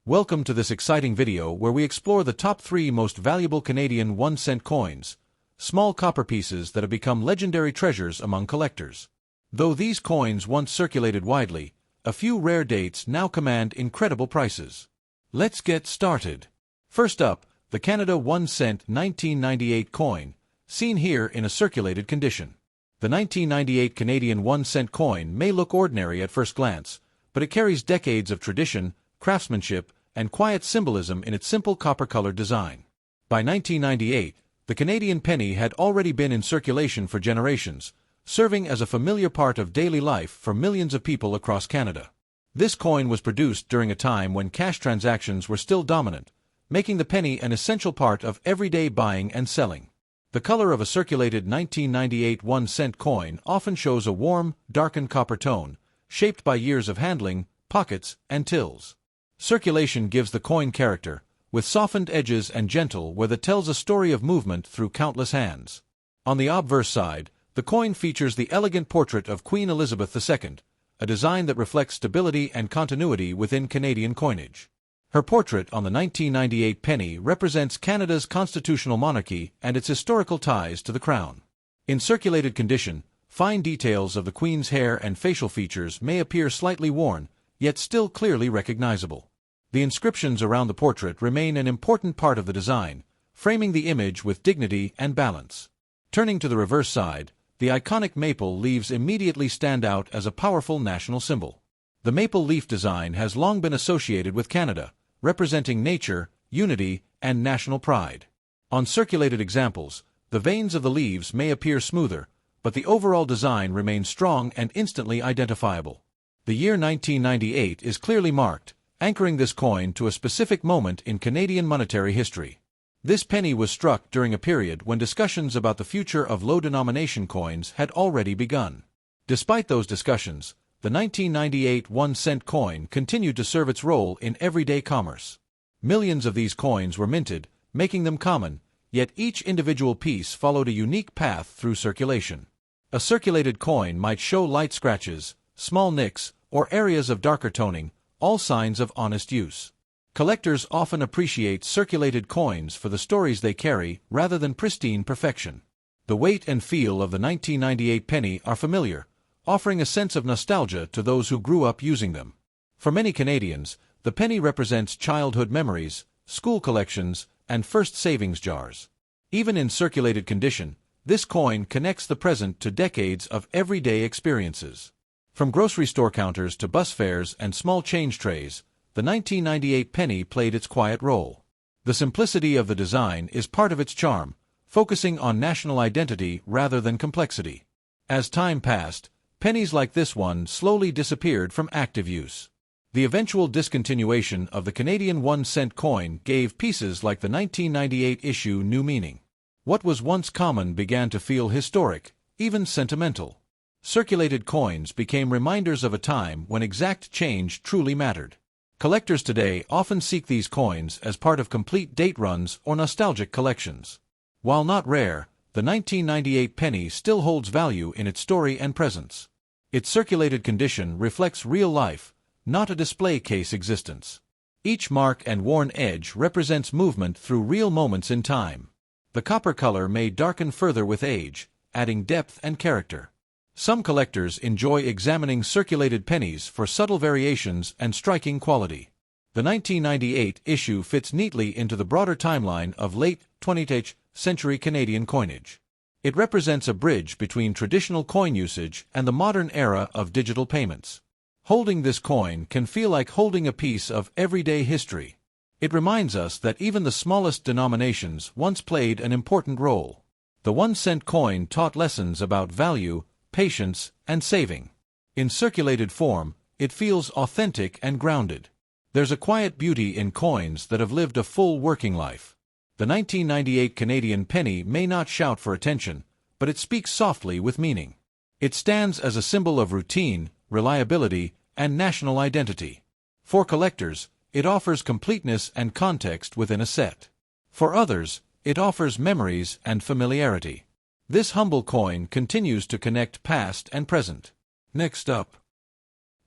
Welcome to this exciting video where we explore the top 3 most valuable Canadian 1-cent coins, small copper pieces that have become legendary treasures among collectors. Though these coins once circulated widely, a few rare dates now command incredible prices. Let's get started. First up, the Canada 1-cent 1998 coin, seen here in a circulated condition. The 1998 Canadian 1-cent coin may look ordinary at first glance, but it carries decades of tradition, craftsmanship, and quiet symbolism in its simple copper-colored design. By 1998, the Canadian penny had already been in circulation for generations, serving as a familiar part of daily life for millions of people across Canada. This coin was produced during a time when cash transactions were still dominant, making the penny an essential part of everyday buying and selling. The color of a circulated 1998 1-cent coin often shows a warm, darkened copper tone, shaped by years of handling, pockets, and tills. Circulation gives the coin character, with softened edges and gentle where that tells a story of movement through countless hands. On the obverse side, the coin features the elegant portrait of Queen Elizabeth II, a design that reflects stability and continuity within Canadian coinage. Her portrait on the 1998 penny represents Canada's constitutional monarchy and its historical ties to the Crown. In circulated condition, fine details of the Queen's hair and facial features may appear slightly worn, yet still clearly recognizable. The inscriptions around the portrait remain an important part of the design, framing the image with dignity and balance. Turning to the reverse side, the iconic maple leaves immediately stand out as a powerful national symbol. The maple leaf design has long been associated with Canada, representing nature, unity, and national pride. On circulated examples, the veins of the leaves may appear smoother, but the overall design remains strong and instantly identifiable. The year 1998 is clearly marked, anchoring this coin to a specific moment in Canadian monetary history. This penny was struck during a period when discussions about the future of low-denomination coins had already begun. Despite those discussions, the 1998 1-cent coin continued to serve its role in everyday commerce. Millions of these coins were minted, making them common, yet each individual piece followed a unique path through circulation. A circulated coin might show light scratches, small nicks, or areas of darker toning, all signs of honest use. Collectors often appreciate circulated coins for the stories they carry rather than pristine perfection. The weight and feel of the 1998 penny are familiar, offering a sense of nostalgia to those who grew up using them. For many Canadians, the penny represents childhood memories, school collections, and first savings jars. Even in circulated condition, this coin connects the present to decades of everyday experiences. From grocery store counters to bus fares and small change trays, the 1998 penny played its quiet role. The simplicity of the design is part of its charm, focusing on national identity rather than complexity. As time passed, pennies like this one slowly disappeared from active use. The eventual discontinuation of the Canadian 1-cent coin gave pieces like the 1998 issue new meaning. What was once common began to feel historic, even sentimental. Circulated coins became reminders of a time when exact change truly mattered. Collectors today often seek these coins as part of complete date runs or nostalgic collections. While not rare, the 1998 penny still holds value in its story and presence. Its circulated condition reflects real life, not a display case existence. Each mark and worn edge represents movement through real moments in time. The copper color may darken further with age, adding depth and character. Some collectors enjoy examining circulated pennies for subtle variations and striking quality. The 1998 issue fits neatly into the broader timeline of late 20th century Canadian coinage. It represents a bridge between traditional coin usage and the modern era of digital payments. Holding this coin can feel like holding a piece of everyday history. It reminds us that even the smallest denominations once played an important role. The 1-cent coin taught lessons about value, patience, and saving. In circulated form, it feels authentic and grounded. There's a quiet beauty in coins that have lived a full working life. The 1998 Canadian penny may not shout for attention, but it speaks softly with meaning. It stands as a symbol of routine, reliability, and national identity. For collectors, it offers completeness and context within a set. For others, it offers memories and familiarity. This humble coin continues to connect past and present. Next up,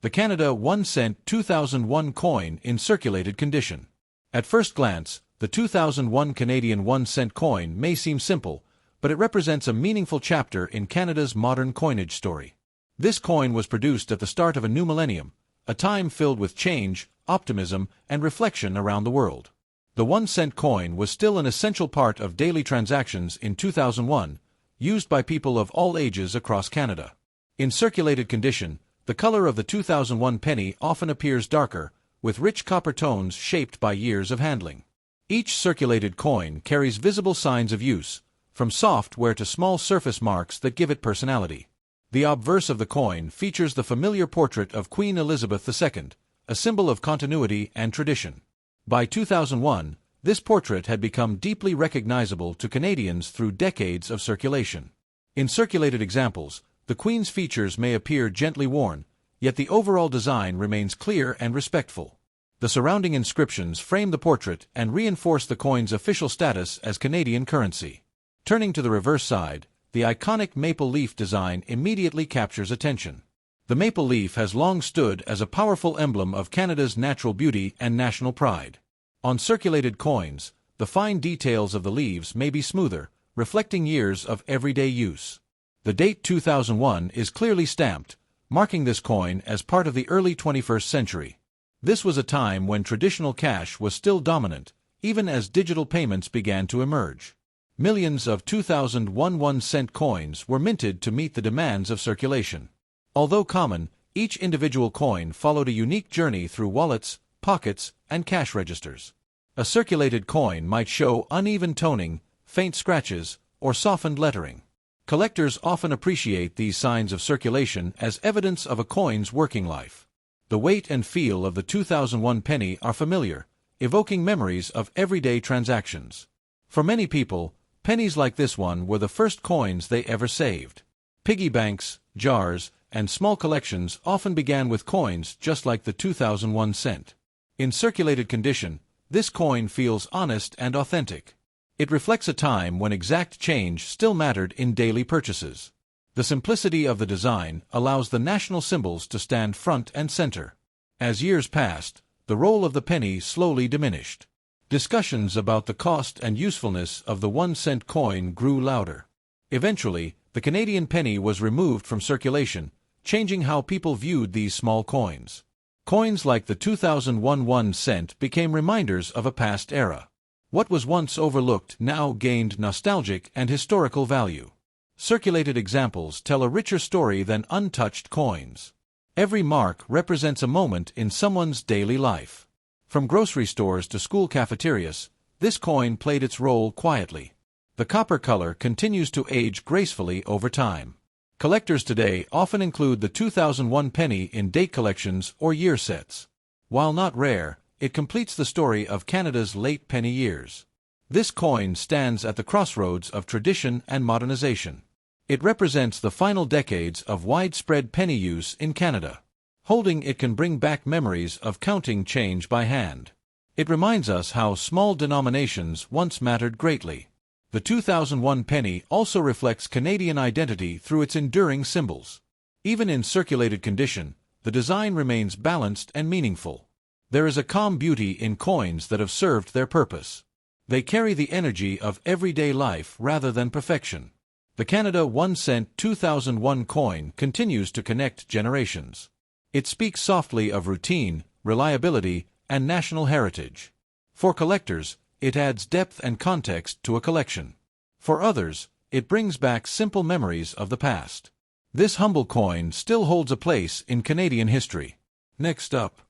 The Canada 1 cent 2001 coin in circulated condition. At first glance, the 2001 Canadian 1 cent coin may seem simple, but it represents a meaningful chapter in Canada's modern coinage story. This coin was produced at the start of a new millennium, a time filled with change, optimism, and reflection around the world. The 1 cent coin was still an essential part of daily transactions in 2001, used by people of all ages across Canada. In circulated condition, the color of the 2001 penny often appears darker, with rich copper tones shaped by years of handling. Each circulated coin carries visible signs of use, from soft wear to small surface marks that give it personality. The obverse of the coin features the familiar portrait of Queen Elizabeth II, a symbol of continuity and tradition. By 2001, this portrait had become deeply recognizable to Canadians through decades of circulation. In circulated examples, the Queen's features may appear gently worn, yet the overall design remains clear and respectful. The surrounding inscriptions frame the portrait and reinforce the coin's official status as Canadian currency. Turning to the reverse side, the iconic maple leaf design immediately captures attention. The maple leaf has long stood as a powerful emblem of Canada's natural beauty and national pride. On circulated coins, the fine details of the leaves may be smoother, reflecting years of everyday use. The date 2001 is clearly stamped, marking this coin as part of the early 21st century. This was a time when traditional cash was still dominant, even as digital payments began to emerge. Millions of 2001 1-cent coins were minted to meet the demands of circulation. Although common, each individual coin followed a unique journey through wallets, pockets, and cash registers. A circulated coin might show uneven toning, faint scratches, or softened lettering. Collectors often appreciate these signs of circulation as evidence of a coin's working life. The weight and feel of the 2001 penny are familiar, evoking memories of everyday transactions. For many people, pennies like this one were the first coins they ever saved. Piggy banks, jars, and small collections often began with coins just like the 2001 cent. In circulated condition, this coin feels honest and authentic. It reflects a time when exact change still mattered in daily purchases. The simplicity of the design allows the national symbols to stand front and center. As years passed, the role of the penny slowly diminished. Discussions about the cost and usefulness of the 1-cent coin grew louder. Eventually, the Canadian penny was removed from circulation, changing how people viewed these small coins. Coins like the 2001 1 cent became reminders of a past era. What was once overlooked now gained nostalgic and historical value. Circulated examples tell a richer story than untouched coins. Every mark represents a moment in someone's daily life. From grocery stores to school cafeterias, this coin played its role quietly. The copper color continues to age gracefully over time. Collectors today often include the 2001 penny in date collections or year sets. While not rare, it completes the story of Canada's late penny years. This coin stands at the crossroads of tradition and modernization. It represents the final decades of widespread penny use in Canada. Holding it can bring back memories of counting change by hand. It reminds us how small denominations once mattered greatly. The 2001 penny also reflects Canadian identity through its enduring symbols. Even in circulated condition, the design remains balanced and meaningful. There is a calm beauty in coins that have served their purpose. They carry the energy of everyday life rather than perfection. The Canada 1 cent 2001 coin continues to connect generations. It speaks softly of routine, reliability, and national heritage. For collectors, it adds depth and context to a collection. For others, it brings back simple memories of the past. This humble coin still holds a place in Canadian history. Next up,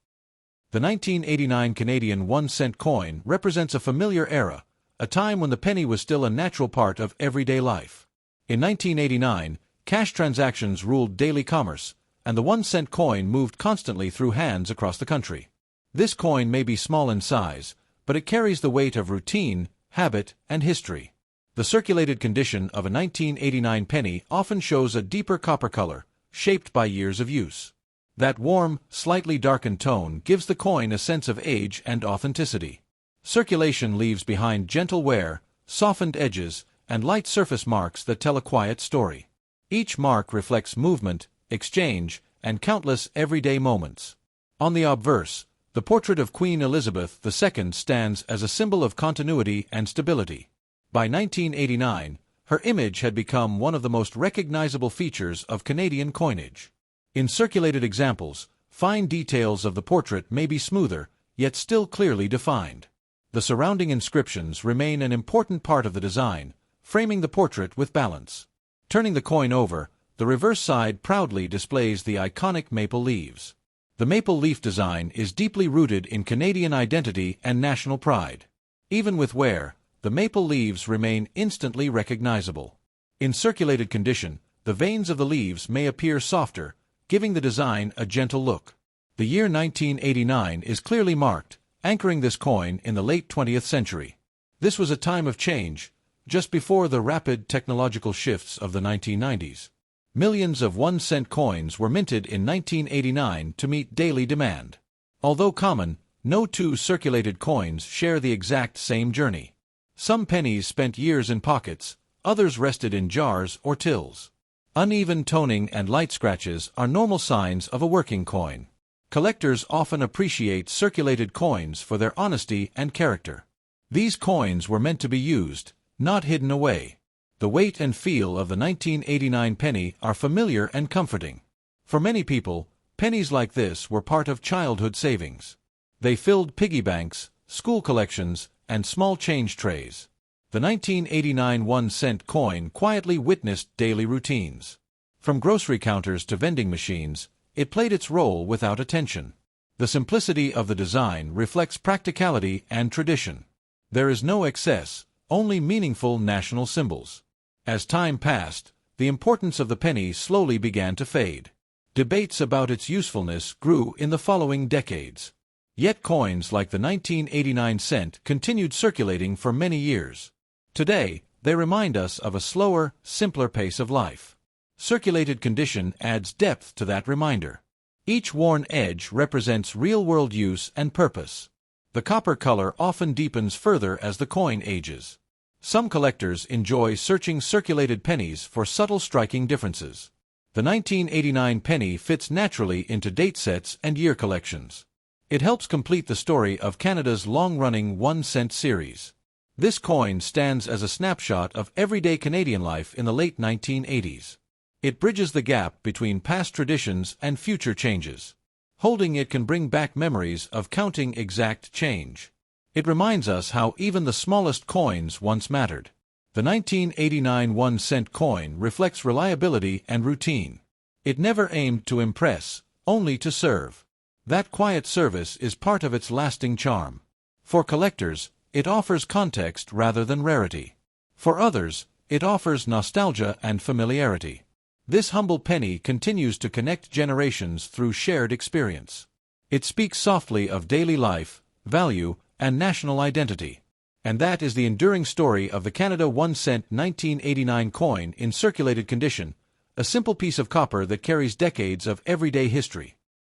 the 1989 Canadian 1 cent coin represents a familiar era, a time when the penny was still a natural part of everyday life. In 1989, cash transactions ruled daily commerce, and the 1 cent coin moved constantly through hands across the country. This coin may be small in size, but it carries the weight of routine, habit, and history. The circulated condition of a 1989 penny often shows a deeper copper color, shaped by years of use. That warm, slightly darkened tone gives the coin a sense of age and authenticity. Circulation leaves behind gentle wear, softened edges, and light surface marks that tell a quiet story. Each mark reflects movement, exchange, and countless everyday moments. On the obverse, the portrait of Queen Elizabeth II stands as a symbol of continuity and stability. By 1989, her image had become one of the most recognizable features of Canadian coinage. In circulated examples, fine details of the portrait may be smoother, yet still clearly defined. The surrounding inscriptions remain an important part of the design, framing the portrait with balance. Turning the coin over, the reverse side proudly displays the iconic maple leaves. The maple leaf design is deeply rooted in Canadian identity and national pride. Even with wear, the maple leaves remain instantly recognizable. In circulated condition, the veins of the leaves may appear softer, giving the design a gentle look. The year 1989 is clearly marked, anchoring this coin in the late 20th century. This was a time of change, just before the rapid technological shifts of the 1990s. Millions of 1-cent coins were minted in 1989 to meet daily demand. Although common, no two circulated coins share the exact same journey. Some pennies spent years in pockets, others rested in jars or tills. Uneven toning and light scratches are normal signs of a working coin. Collectors often appreciate circulated coins for their honesty and character. These coins were meant to be used, not hidden away. The weight and feel of the 1989 penny are familiar and comforting. For many people, pennies like this were part of childhood savings. They filled piggy banks, school collections, and small change trays. The 1989 1-cent coin quietly witnessed daily routines. From grocery counters to vending machines, it played its role without attention. The simplicity of the design reflects practicality and tradition. There is no excess, only meaningful national symbols. As time passed, the importance of the penny slowly began to fade. Debates about its usefulness grew in the following decades. Yet coins like the 1989 cent continued circulating for many years. Today, they remind us of a slower, simpler pace of life. Circulated condition adds depth to that reminder. Each worn edge represents real-world use and purpose. The copper color often deepens further as the coin ages. Some collectors enjoy searching circulated pennies for subtle striking differences. The 1989 penny fits naturally into date sets and year collections. It helps complete the story of Canada's long-running 1-cent series. This coin stands as a snapshot of everyday Canadian life in the late 1980s. It bridges the gap between past traditions and future changes. Holding it can bring back memories of counting exact change. It reminds us how even the smallest coins once mattered. The 1989 1-cent coin reflects reliability and routine. It never aimed to impress, only to serve. That quiet service is part of its lasting charm. For collectors, it offers context rather than rarity. For others, it offers nostalgia and familiarity. This humble penny continues to connect generations through shared experience. It speaks softly of daily life, value, and national identity. And that is the enduring story of the Canada 1-cent 1989 coin in circulated condition, a simple piece of copper that carries decades of everyday history.